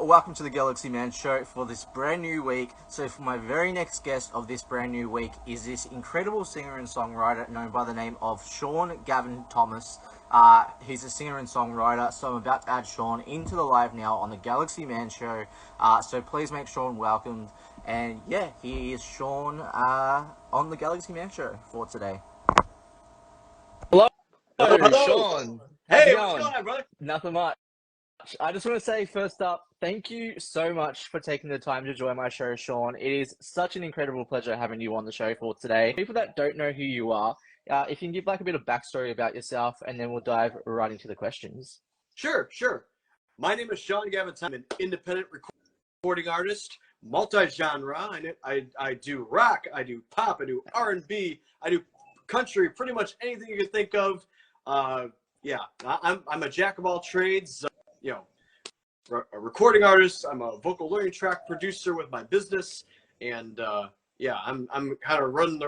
welcome to the Galaxy Man Show for this brand new week. So for my very next guest of this brand new week is this incredible singer and songwriter known by the name of Shawn Gavin Thomas. He's a singer and songwriter, so I'm about to add Shawn into the live now on the Galaxy Man Show. So please make Shawn welcomed. And yeah, he is Shawn on the Galaxy Man Show for today. Hello, Hello. Shawn. How's it Hey, going? what's going on, brother? Nothing much. I just want to say first up, thank you so much for taking the time to join my show, Shawn. It is such an incredible pleasure having you on the show for today. People that don't know who you are, if you can give like a bit of backstory about yourself, and then we'll dive right into the questions. Sure. My name is Shawn Gavin. I'm an independent recording artist, multi-genre. I do rock, I do pop, I do R&B, I do country, pretty much anything you can think of. Yeah, I'm a jack of all trades. A recording artist. I'm a vocal learning track producer with my business, and yeah, I'm kind of running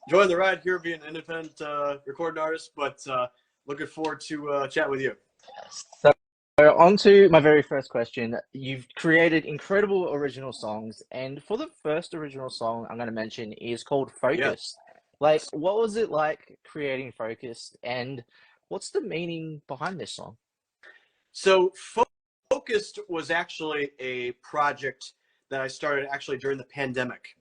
join the ride here, being an independent recording artist. But looking forward to chat with you. So on to my very first question. You've created incredible original songs, and for the first original song I'm going to mention is called Focus. Like, what was it like creating Focus, and what's the meaning behind this song? So Focused was actually a project that I started actually during the pandemic.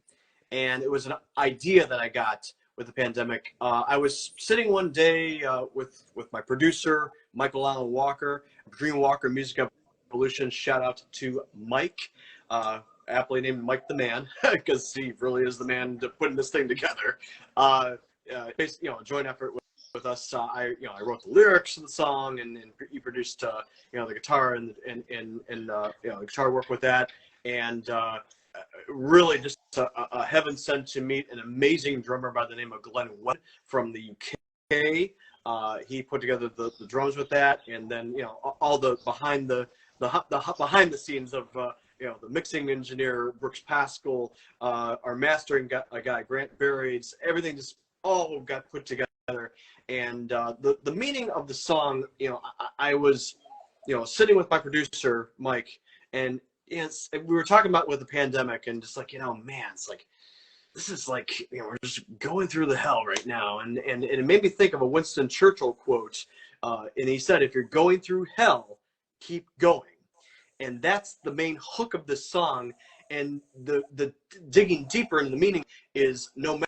And it was an idea that I got with the pandemic. I was sitting one day with my producer, Michael Allen Walker, Dream Walker Music Evolution. Shout out to Mike, aptly named Mike the Man, because he really is the man to putting this thing together. Basically, joint effort with us. I wrote the lyrics of the song, and he produced the guitar and the guitar work with that, and really just a heaven sent to meet an amazing drummer by the name of Glenn Webb from the UK. He put together the drums with that, and then all the behind the scenes of the mixing engineer Brooks Pascal, our mastering guy Grant Berries, everything just all got put together. And the meaning of the song, I was sitting with my producer Mike, and we were talking about with the pandemic, and just like, man, it's like, this is like, we're just going through the hell right now. And it made me think of a Winston Churchill quote. And he said, if you're going through hell, keep going. And that's the main hook of this song. And the digging deeper into the meaning is no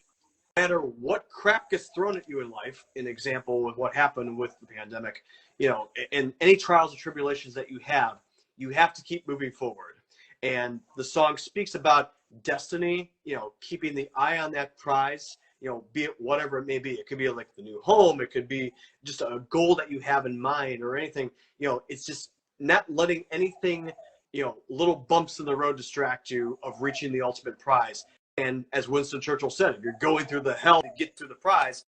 matter what crap gets thrown at you in life, an example with what happened with the pandemic, and any trials and tribulations that you have to keep moving forward. And the song speaks about destiny, keeping the eye on that prize, be it whatever it may be. It could be like the new home. It could be just a goal that you have in mind or anything. It's just not letting anything, little bumps in the road distract you of reaching the ultimate prize. And as Winston Churchill said, if you're going through the hell to get to the prize,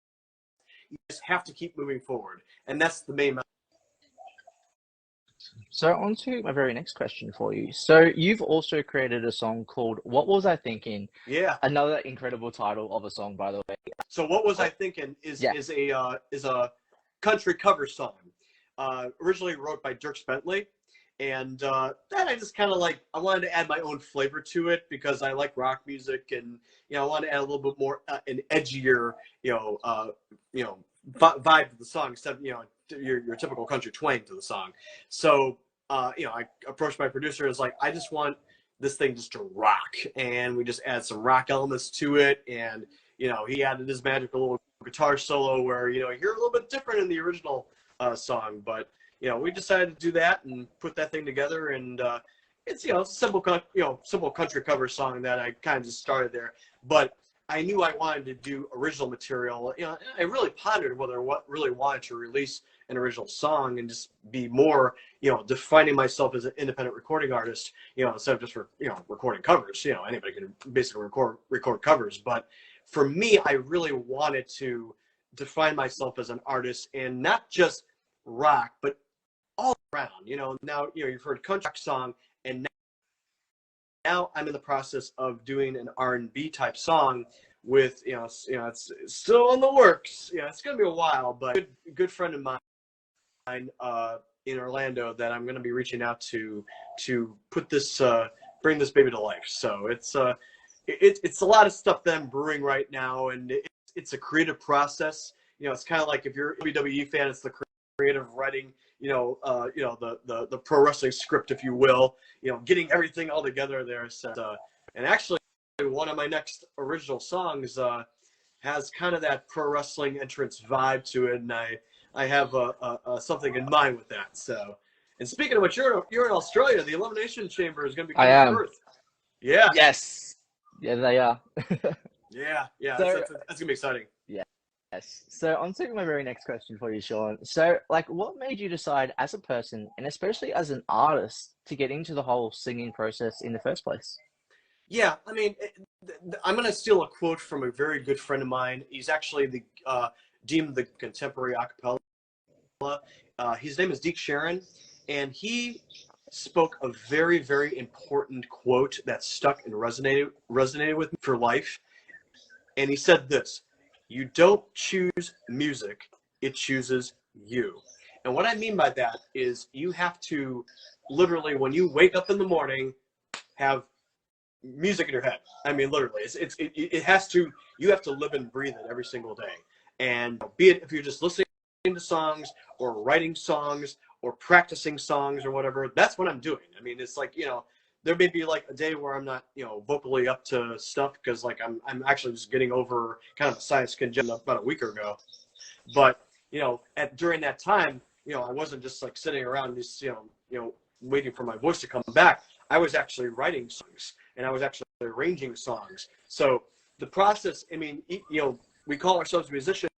you just have to keep moving forward. And that's the main message. So on to my very next question for you. So you've also created a song called What Was I Thinking? Yeah. Another incredible title of a song, by the way. So What Was I Thinking is a country cover song, originally wrote by Dirk Bentley. And that I just kind of like, I wanted to add my own flavor to it because I like rock music, and I want to add a little bit more an edgier vibe to the song instead of your typical country twang to the song. So I approached my producer and was like, I just want this thing just to rock, and we just add some rock elements to it, and he added his magical little guitar solo where you're a little bit different in the original song, but we decided to do that and put that thing together, and it's a simple country cover song that I kind of just started there. But I knew I wanted to do original material. I really pondered whether really wanted to release an original song and just be more, defining myself as an independent recording artist, instead of just recording covers. Anybody can basically record covers, but for me, I really wanted to define myself as an artist, and not just rock, but all around. Now you've heard country song, and now I'm in the process of doing an R&B type song with it's still in the works. It's gonna be a while, but good friend of mine in Orlando that I'm going to be reaching out to put this bring this baby to life. So it's a lot of stuff that I'm brewing right now, and it's a creative process. You know, it's kind of like if you're a WWE fan, it's the creative writing. The pro wrestling script, if you will. You know, getting everything all together there. So, and actually, one of my next original songs has kind of that pro wrestling entrance vibe to it, and I have something in mind with that. So, and speaking of which, you're in Australia. The Elimination Chamber is going to be I coming to am. Perth. Yeah. Yes. Yeah, they are. Yeah. So, That's gonna be exciting. yes. So on to my very next question for you, Shawn. So, like, what made you decide as a person, and especially as an artist, to get into the whole singing process in the first place? Yeah, I mean, I'm going to steal a quote from a very good friend of mine. He's actually deemed the contemporary acapella. His name is Deke Sharon, and he spoke a very, very important quote that stuck and resonated with me for life. And he said this: "You don't choose music; it chooses you." And what I mean by that is you have to literally, when you wake up in the morning, have music in your head. I mean, literally, it has to. You have to live and breathe it every single day. And be it if you're just listening to songs or writing songs or practicing songs or whatever, that's what I'm doing. I mean, it's like, there may be like a day where I'm not, vocally up to stuff because like I'm actually just getting over kind of a sinus congestion about a week ago. But during that time, I wasn't just like sitting around just waiting for my voice to come back. I was actually writing songs and I was actually arranging songs. So the process, I mean, we call ourselves musicians,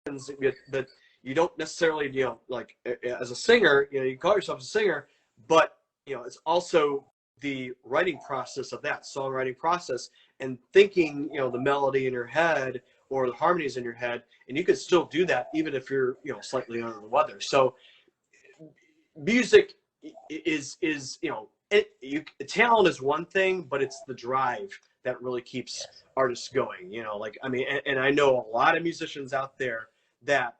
but you don't necessarily, like as a singer, you call yourself a singer, but it's also the writing process of that songwriting process and thinking, the melody in your head or the harmonies in your head, and you can still do that even if you're, slightly under the weather. So music is talent is one thing, but it's the drive that really keeps artists going. Like, I mean, and I know a lot of musicians out there that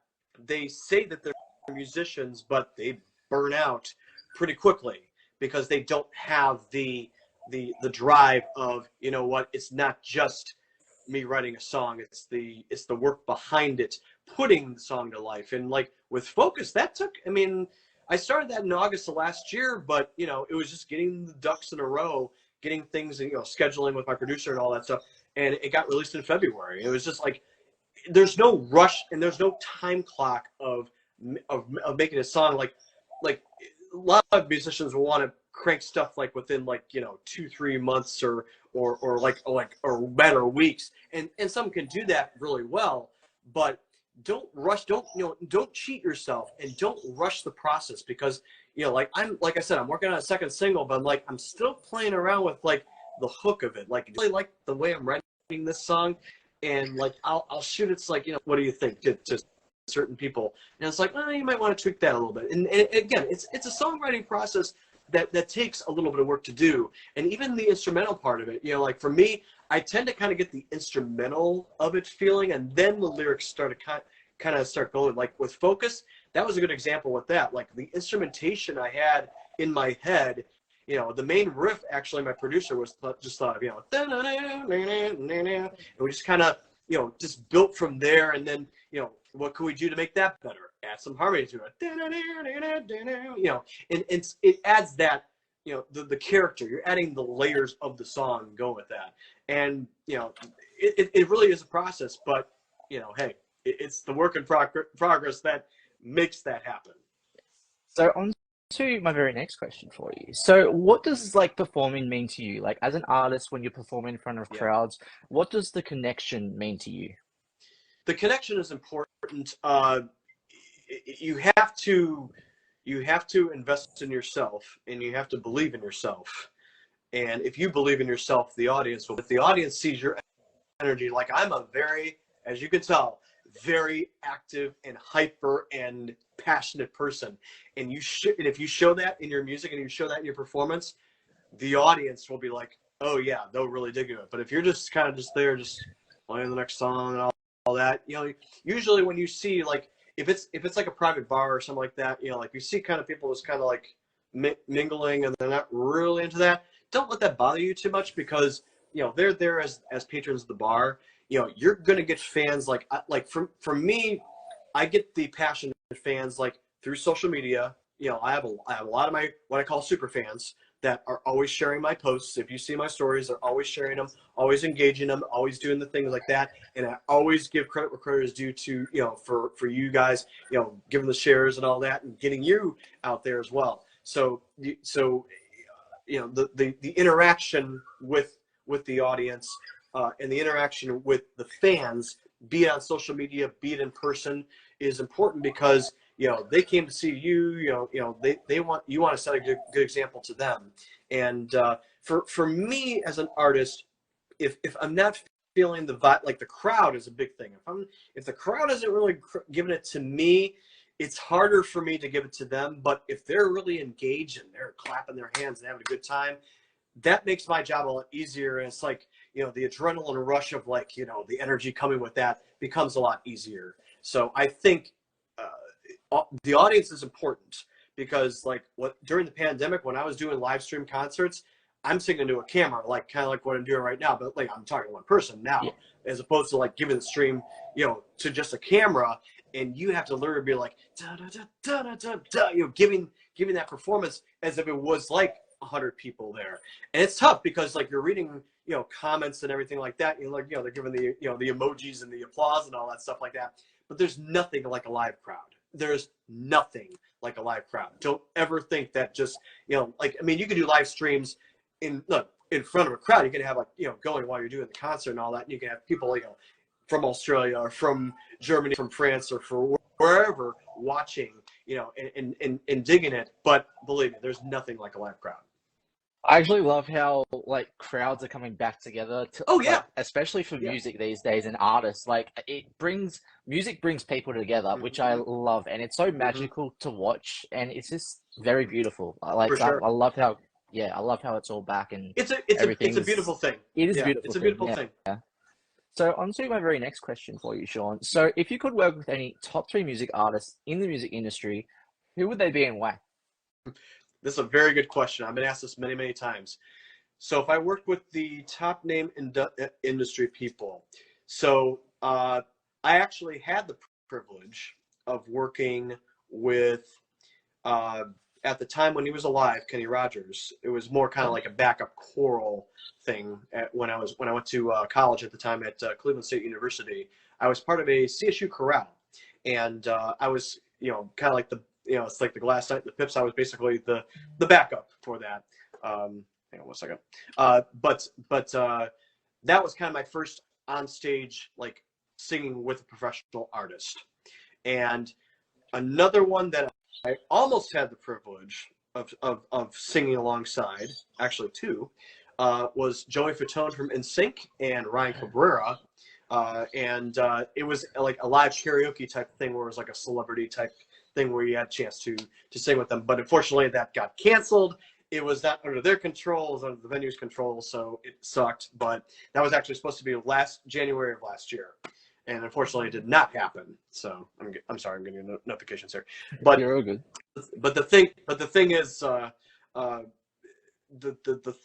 they say that they're musicians, but they burn out pretty quickly because they don't have the drive of, it's not just me writing a song, it's the work behind it, putting the song to life. And like with Focus, that took, I mean, I started that in August of last year, but it was just getting the ducks in a row, getting things, scheduling with my producer and all that stuff, and it got released in February. It was just like there's no rush and there's no time clock of making a song. Like a lot of musicians will want to crank stuff like within like 2-3 months or better weeks, and some can do that really well, but don't rush, don't cheat yourself and don't rush the process because like I said, I'm working on a second single, but I'm still playing around with like the hook of it. Like I really like the way I'm writing this song, and like I'll shoot it's like what do you think to certain people, and it's like, you might want to tweak that a little bit. And again, it's a songwriting process that takes a little bit of work to do, and even the instrumental part of it. Like for me, I tend to kind of get the instrumental of it feeling, and then the lyrics start going. Like with Focus, that was a good example with that. Like the instrumentation I had in my head, the main riff, actually, my producer just thought of, and we just kind of, just built from there. And then, what can we do to make that better? Add some harmony to it, and it adds that, the character. You're adding the layers of the song and go with that. And, it really is a process, but, hey, it's the work in progress that makes that happen. So on to my very next question for you. So what does like performing mean to you? Like as an artist, when you're performing in front of crowds, what does the connection mean to you? The connection is important. You have to invest in yourself, and you have to believe in yourself. And if you believe in yourself, the audience will. If the audience sees your energy, like I'm a very, as you can tell, very active and hyper and passionate person, and if you show that in your music and you show that in your performance, the audience will be like, oh yeah, they'll really dig it. But if you're just kind of just there, just playing the next song and all that, usually when you see, like, if it's like a private bar or something like that, you know, like you see kind of people just kind of like mingling and they're not really into that. Don't let that bother you too much, because you know they're there as patrons of the bar. You know, you're gonna get fans like for me, I get the passionate fans like through social media. You know, I have a lot of my what I call super fans that are always sharing my posts. If you see my stories, they're always sharing them, always engaging them, always doing the things like that. And I always give credit where credit is due to, you know, for you guys, you know, giving the shares and all that and getting you out there as well. So you know, the interaction with the audience and the interaction with the fans, be it on social media, be it in person, is important, because you know they came to see you. You know they want to set a good example to them. And for me as an artist, if I'm not feeling the vibe, like the crowd is a big thing. If the crowd isn't really giving it to me, it's harder for me to give it to them. But if they're really engaged and they're clapping their hands and having a good time, that makes my job a lot easier. And it's like, you know, the adrenaline rush of like, you know, the energy coming with that becomes a lot easier. So I think the audience is important, because like during the pandemic, when I was doing live stream concerts, I'm singing to a camera, like kind of like what I'm doing right now, but like I'm talking to one person now, Yeah. as opposed to like giving the stream, you know, to just a camera, and you have to literally be like da, da, da, da, da, da, da, you know, giving that performance as if it was like 100 people there. And it's tough, because like you're reading, you know, comments and everything like that, you know, like, you know, they're giving the, you know, the emojis and the applause and all that stuff like that, but there's nothing like a live crowd. There's nothing like a live crowd. Don't ever think that just, you know, like, I mean, you can do live streams in front of a crowd. You can have like, you know, going while you're doing the concert and all that, and you can have people, you know, from Australia or from Germany, from France, or from wherever watching, you know, and digging it. But believe me, there's nothing like a live crowd. I actually love how like crowds are coming back together to, Oh yeah, like, especially for yeah. music these days and artists. Like music brings people together, which I love, and it's so magical to watch, and it's just very beautiful. Like For sure. I love how I love how it's all back, and It's a beautiful thing. It is a Yeah, beautiful it's a thing, beautiful yeah. thing. So on to my very next question for you, Shawn. So if you could work with any top 3 music artists in the music industry, who would they be and why? This is a very good question. I've been asked this many, many times. So if I worked with the top name industry people, so I actually had the privilege of working with, at the time when he was alive, Kenny Rogers. It was more kind of like a backup choral thing. When I went to college at the time at Cleveland State University, I was part of a CSU chorale, and I was, you know, kind of like the, you know, it's like the Glass Knight and the Pips. I was basically the backup for that. Hang on one second. But that was kind of my first on stage, like singing with a professional artist. And another one that I almost had the privilege of singing alongside, actually two, was Joey Fatone from NSYNC and Ryan Cabrera. And it was like a live karaoke type thing, where it was like a celebrity type thing where you had a chance to sing with them. But unfortunately that got canceled. It was not under their control, it was under the venue's control, so it sucked. But that was actually supposed to be January of last year, and unfortunately it did not happen. So I'm sorry, I'm getting notifications here. But You're all good. But the thing is, the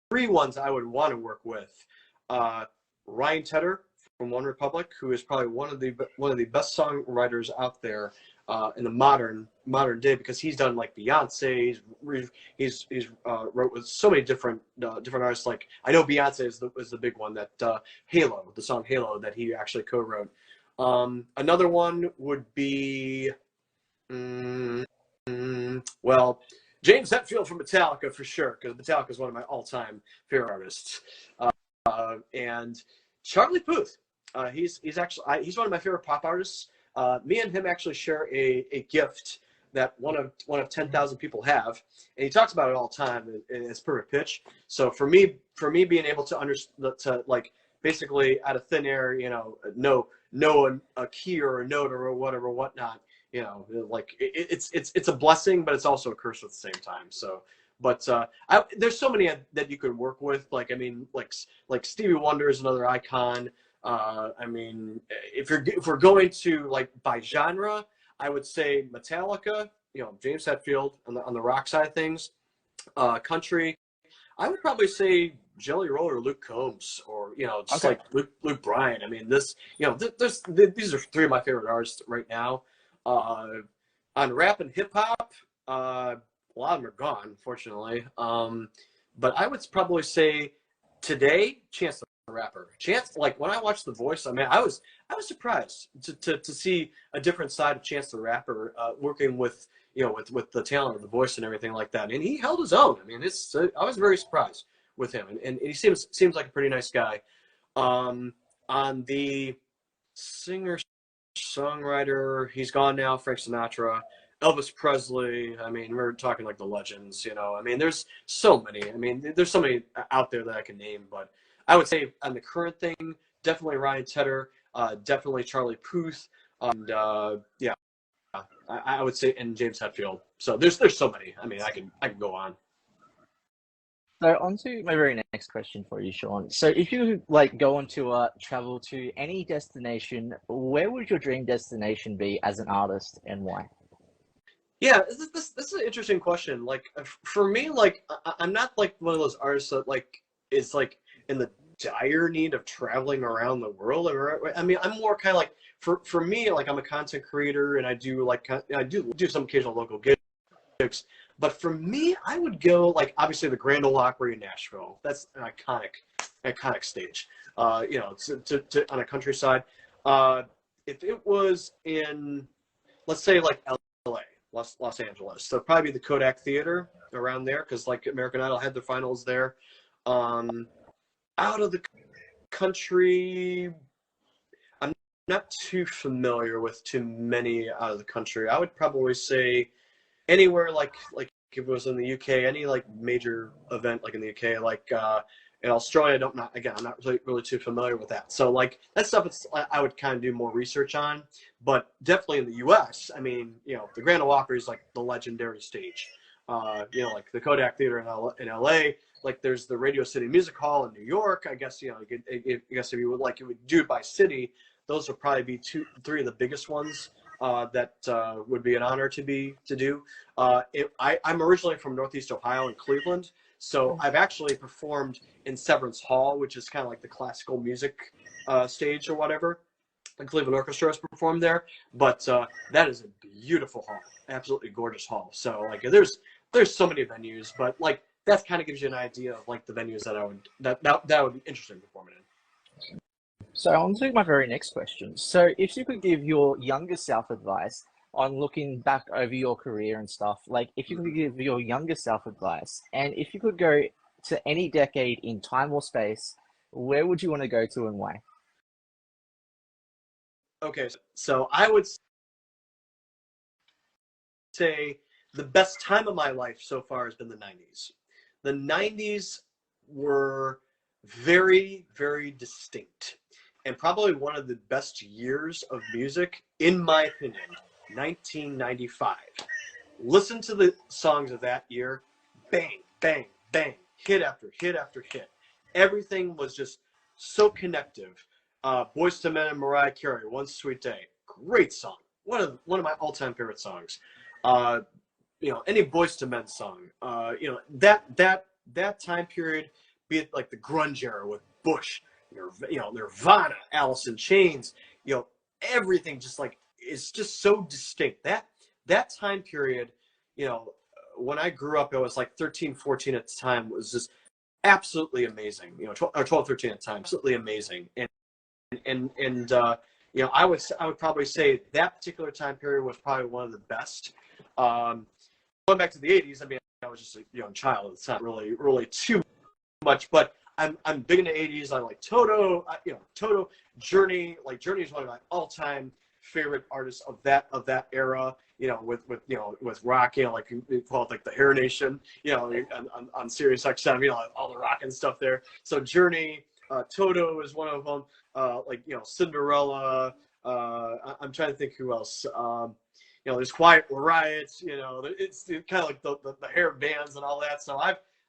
three ones I would want to work with, Ryan Tedder from One Republic, who is probably one of the best songwriters out there in the modern day, because he's done like Beyonce. He's wrote with so many different artists. Like I know Beyonce is the big one, that Halo, the song Halo, that he actually co-wrote. Another one would be well, James Hetfield from Metallica for sure, because Metallica is one of my all-time favorite artists. And Charlie Puth. He's one of my favorite pop artists. Me and him actually share a gift that one of 10,000 people have, and he talks about it all the time, and it's perfect pitch. So for me being able to like basically out of thin air, you know a key or a note or whatever, whatnot, you know, like it's a blessing, but it's also a curse at the same time. So, but there's so many that you could work with. Like, I mean, like Stevie Wonder is another icon. I mean, if we're going to like by genre, I would say Metallica, James Hetfield on the rock side of things. Country, I would probably say Jelly Roll or Luke Combs, or just Okay. like Luke Bryan. I mean, these are three of my favorite artists right now. On rap and hip hop, a lot of them are gone, unfortunately. But I would probably say today, Chance the Rapper. Chance, like when I watched The Voice, I mean, I was surprised to see a different side of Chance the Rapper, working with with the talent of The Voice and everything like that, and he held his own. I mean, I was very surprised with him, and he seems like a pretty nice guy. On the singer songwriter, he's gone now. Frank Sinatra, Elvis Presley. I mean, we're talking like the legends. I mean, there's so many. I mean, there's so many out there that I can name, but I would say on the current thing, definitely Ryan Tedder, definitely Charlie Puth, and yeah, I would say, and James Hetfield. So there's so many. I mean, I can go on. So on to my very next question for you, Shawn. So if you like go on to travel to any destination, where would your dream destination be as an artist and why? Yeah, this is an interesting question. Like for me, like I'm not like one of those artists that like is like in the dire need of traveling around the world. I mean, I'm more kind of like for me, like I'm a content creator and I do some occasional local gigs. But for me, I would go like obviously the Grand Ole Opry in Nashville. That's an iconic stage. To on a countryside. If it was in, let's say like L.A., Los Angeles, so probably the Kodak Theater around there, because like American Idol had the finals there. Out of the country, I'm not too familiar with too many out of the country. I would probably say anywhere like if it was in the UK, any like major event like in the UK, like in Australia, I'm not really too familiar with that. So like that stuff, I would kind of do more research on. But definitely in the US, I mean, the Grand Ole Opry is like the legendary stage. Like the Kodak Theater in LA, like there's the Radio City Music Hall in New York. I guess I guess if you would do it by city, those would probably be three of the biggest ones. That would be an honor to do. I'm originally from Northeast Ohio in Cleveland, so I've actually performed in Severance Hall, which is kind of like the classical music stage or whatever. The Cleveland Orchestra has performed there, but that is a beautiful hall, absolutely gorgeous hall. So like there's so many venues, but like that kind of gives you an idea of like the venues that would be interesting performing in. So on to my very next question. So if you could give your younger self advice on looking back over your career and stuff, like if you could give your younger self advice, and if you could go to any decade in time or space, where would you want to go to and why? Okay, so I would say the best time of my life so far has been the 90s. The 90s were very, very distinct, and probably one of the best years of music, in my opinion, 1995. Listen to the songs of that year. Bang, bang, bang. Hit after hit after hit. Everything was just so connective. Boyz II Men and Mariah Carey, One Sweet Day. Great song. One of my all-time favorite songs. Any Boyz II Men song. That time period, be it like the grunge era with Bush, Nirvana, Alice in Chains, everything just like is just so distinct. That time period, when I grew up, I was like 13, 14 at the time, was just absolutely amazing. 12, 13 at the time, absolutely amazing. And I would probably say that particular time period was probably one of the best. Going back to the 80s, I mean, I was just a young child. It's not really too much, but I'm big in the 80s. I like Toto, Toto, Journey. Like Journey is one of my all-time favorite artists of that era. With rock, like we call it like the Hair Nation. On Sirius XM, all the rock and stuff there. So Journey, Toto is one of them. Cinderella. I'm trying to think who else. There's Quiet Riot. It's kind of like the hair bands and all that. So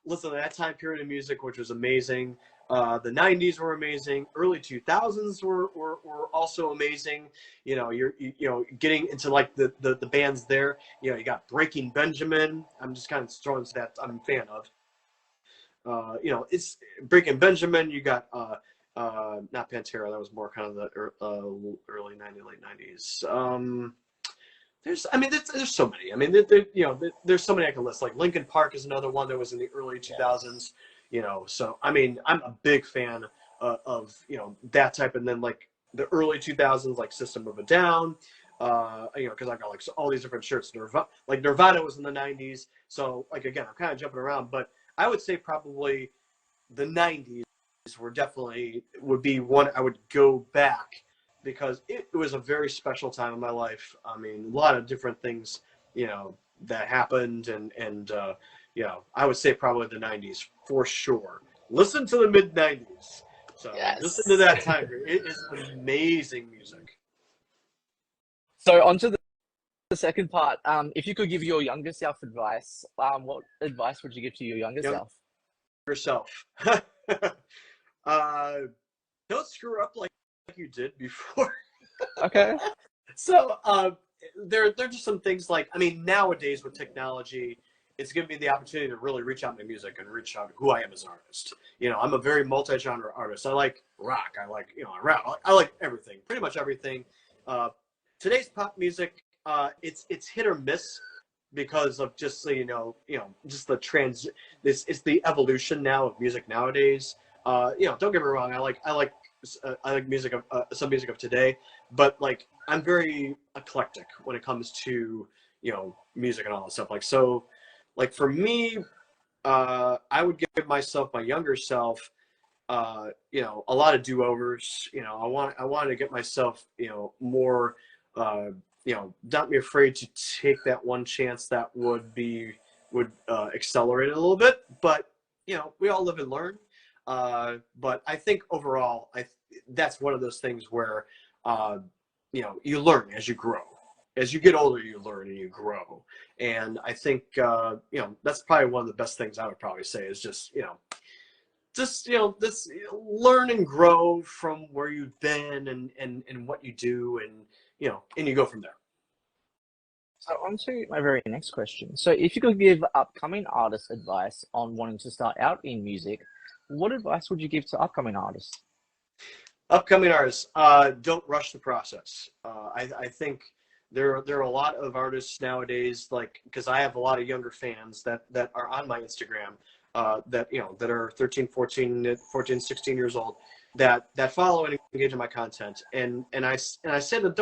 listen to that time period of music, which was amazing. The 90s were amazing. Early 2000s were also amazing. You know, you know, getting into like the bands there. You know, you got Breaking Benjamin. I'm just kind of throwing that I'm a fan of. You know, it's Breaking Benjamin. You got not Pantera. That was more kind of the early 90s, late 90s. I mean, there's so many. I mean, you know, there's so many I can list. Like Linkin Park is another one that was in the early 2000s. You know, so I mean, I'm a big fan of you know that type, and then like the early 2000s, like System of a Down. You know, because I've got like all these different shirts. Nirvana was in the 90s. So like again, I'm kind of jumping around, but I would say probably the 90s would be one I would go back, because it was a very special time in my life. I mean, a lot of different things, you know, that happened, and you know, I would say probably the 90s for sure. Listen to the mid 90s. So listen to that time period. It is amazing music. So on to the second part. If you could give your younger self advice, what advice would you give to your younger self? Yourself. Don't screw up like you did before. Okay. So there are just some things like, I mean, nowadays with technology, it's given me the opportunity to really reach out my music and reach out who I am as an artist. You know, I'm a very multi-genre artist. I like rock. I like, you know, rap. I like everything, pretty much everything. Today's pop music, it's hit or miss because of just, so you know, just it's the evolution now of music nowadays. You know, don't get me wrong. I like music of some music of today, but like I'm very eclectic when it comes to, you know, music and all that stuff. Like, so like for me, I would give myself, my younger self, you know, a lot of do-overs. You know, I want to get myself, you know, more, you know, not be afraid to take that one chance that would accelerate it a little bit. But you know, we all live and learn. But I think overall, that's one of those things where, you know, you learn as you grow. As you get older, you learn and you grow. And I think, you know, that's probably one of the best things I would probably say is just, you know, this learn and grow from where you've been and what you do, and, you know, and you go from there. So on to my very next question. So if you could give upcoming artists advice on wanting to start out in music, what advice would you give to upcoming artists? Upcoming artists, don't rush the process. I think there are a lot of artists nowadays, like, because I have a lot of younger fans that are on my Instagram, that, you know, that are 13, 14, 16 years old, that follow and engage in my content. And I said that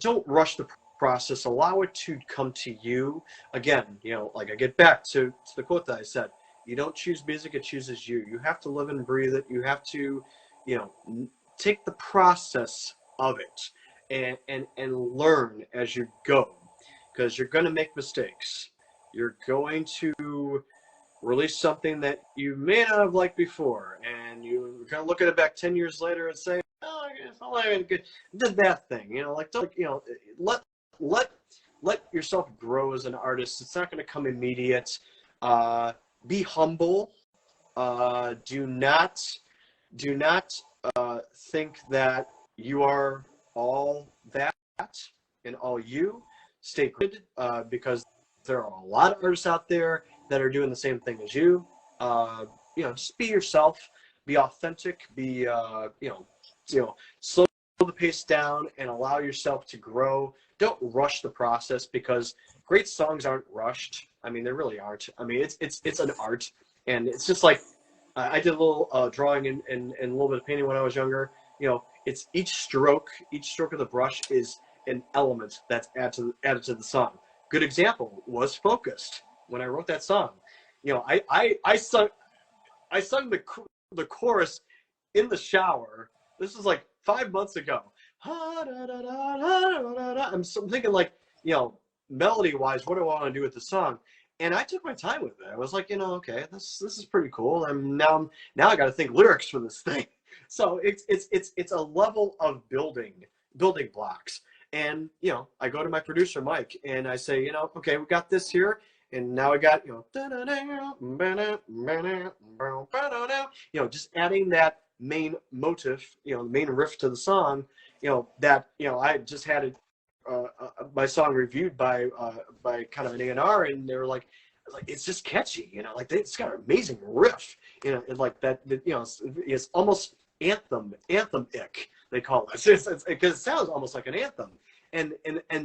don't rush the process. Allow it to come to you. Again, you know, like I get back to the quote that I said, you don't choose music, it chooses you. You have to live and breathe it. You have to, you know, take the process of it and learn as you go, because you're going to make mistakes. You're going to release something that you may not have liked before, and you're going to look at it back 10 years later and say, oh, it's not like good. Did that thing, you know, like, don't, you know, let yourself grow as an artist. It's not going to come immediate. Be humble. Do not think that you are all that and all you. Stay good, because there are a lot of artists out there that are doing the same thing as you. You know, just be yourself. Be authentic. Be you know, slow the pace down and allow yourself to grow. Don't rush the process, because great songs aren't rushed. I mean, they really aren't. I mean, it's an art, and it's just like I did a little drawing and a little bit of painting when I was younger. You know, it's each stroke of the brush is an element that's added to the song. Good example was Focused. When I wrote that song, you know, I sung the chorus in the shower. This was like 5 months ago. I'm thinking, like, you know, melody wise, what do I want to do with the song? And I took my time with it. I was like, you know, okay, this is pretty cool. And now I got to think lyrics for this thing. So it's a level of building blocks. And, you know, I go to my producer, Mike, and I say, you know, okay, we got this here. And now I got, just adding that main motif, the main riff to the song, that, I just had it, my song reviewed by kind of an A&R, and they were like, it's just catchy, it's got an amazing riff, and like that, it's almost anthem-ic, they call it, because it sounds almost like an anthem, and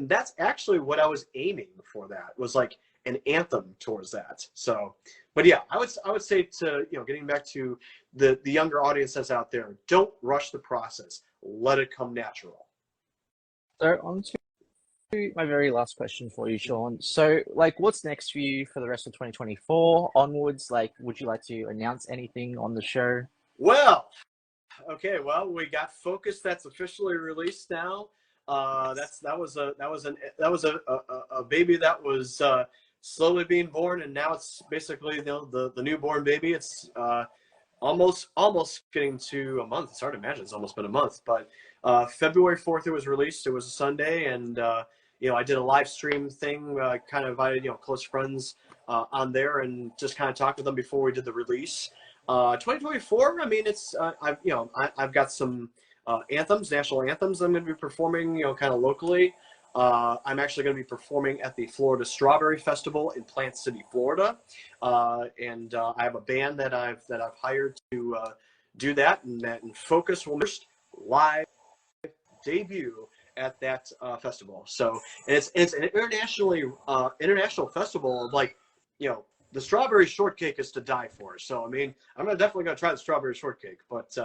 that's actually what I was aiming for. That was like an anthem towards that. So, but yeah, I would say to, getting back to the younger audience that's out there, don't rush the process, let it come natural. So on to my very last question for you, Shawn. So, like, what's next for you for the rest of 2024 onwards? Like, would you like to announce anything on the show? Well, okay. Well, we got Focus that's officially released now. That was a baby that was slowly being born, and now it's basically the newborn baby. It's almost getting to a month. It's hard to imagine it's almost been a month, but February 4th it was released. It was a Sunday, and I did a live stream thing, kind of invited close friends on there, and just kind of talked with them before we did the release. 2024, I mean, it's I've got some anthems, national anthems I'm going to be performing, kind of locally. I'm actually going to be performing at the Florida Strawberry Festival in Plant City, Florida, and I have a band that I've hired to do that, and Focus will first live debut at that festival. So it's an international festival of, like, the strawberry shortcake is to die for. So I mean, I'm definitely gonna try the strawberry shortcake, but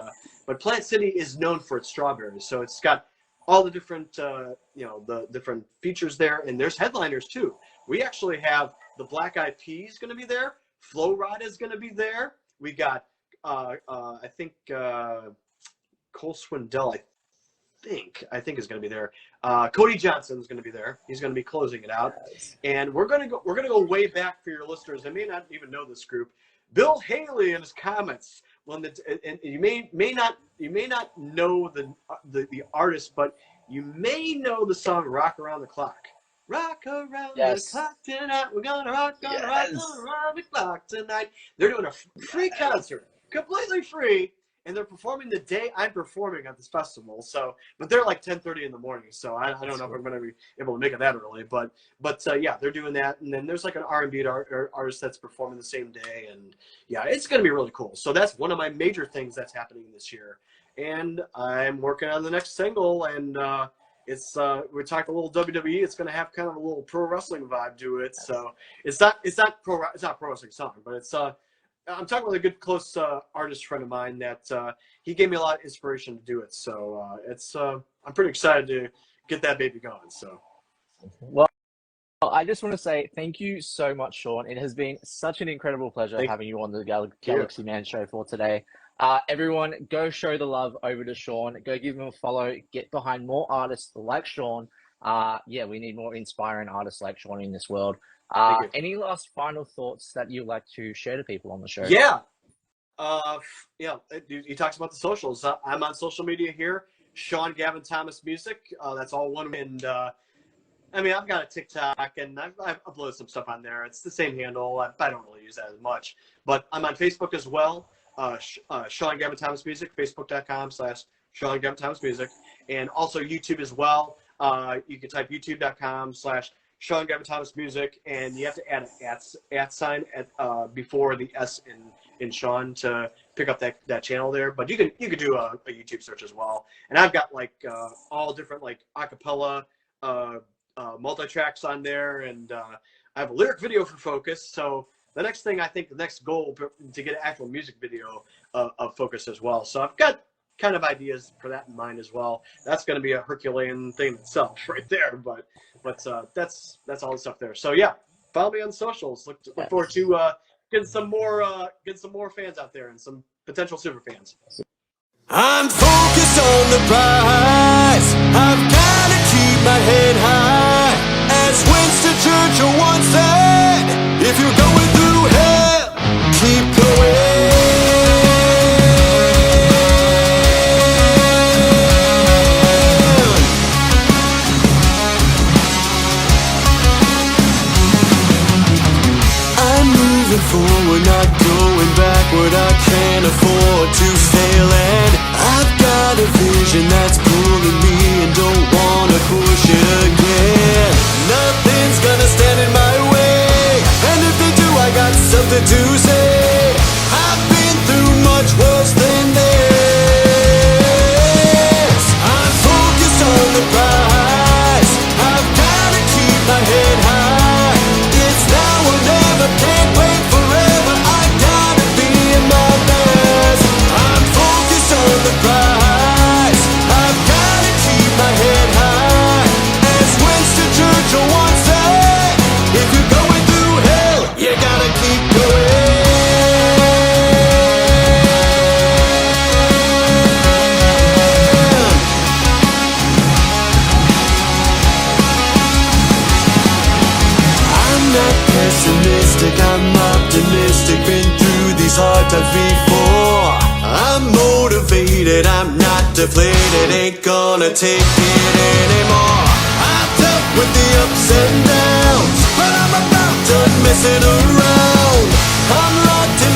Plant City is known for its strawberries, so it's got all the different the different features there, and there's headliners too. We actually have the Black Eyed Peas going to be there. Flo Rida is going to be there. We got I think Cole Swindell, I think is going to be there. Cody Johnson is going to be there. He's going to be closing it out. And we're going to go way back for your listeners. They may not even know this group. Bill Haley and his Comets. And you may not know the artist, but you may know the song "Rock Around the Clock." Rock around the clock tonight. We're gonna rock around the clock tonight. They're doing a free concert, completely free. And they're performing the day I'm performing at this festival. So, but they're like 10:30 in the morning. So I don't know if I'm going to be able to make it that early. But yeah, they're doing that. And then there's like an R&B artist that's performing the same day. And yeah, it's going to be really cool. So that's one of my major things that's happening this year. And I'm working on the next single. And it's we talked a little WWE. It's going to have kind of a little pro wrestling vibe to it. So it's not a pro wrestling song, but it's I'm talking with a good close artist friend of mine that he gave me a lot of inspiration to do it. So I'm pretty excited to get that baby going. So, well, I just want to say thank you so much, Shawn. It has been such an incredible pleasure having you on the Galaxy Man show for today. Everyone, go show the love over to Shawn. Go give him a follow. Get behind more artists like Shawn. Yeah, we need more inspiring artists like Shawn in this world. Any last final thoughts that you'd like to share to people on the show? Yeah. He talks about the socials. I'm on social media here. Shawn Gavin Thomas Music. That's all one. And I mean, I've got a TikTok, and I've uploaded some stuff on there. It's the same handle. I don't really use that as much. But I'm on Facebook as well. Shawn Gavin Thomas Music. Facebook.com/Shawn Gavin Thomas Music. And also YouTube as well. You can type youtube.com/Shawn Gavin Thomas Music, and you have to add an at sign before the S in Shawn to pick up that channel there. But you could do a YouTube search as well. And I've got like all different like acapella multi-tracks on there, and I have a lyric video for Focus. So the next thing, I think the next goal to get an actual music video of Focus as well. So I've got kind of ideas for that in mind as well. That's going to be a Herculean thing itself right there. But that's all the stuff there. So yeah, follow me on socials. Look forward to getting some more fans out there and some potential super fans. I'm focused on the prize. I've got to keep my head high. As Winston Churchill once said, if you're going through hell, keep going. hard times before. I'm motivated, I'm not deflated, ain't gonna take it anymore. I've dealt with the ups and downs, but I'm about done messing around. I'm locked in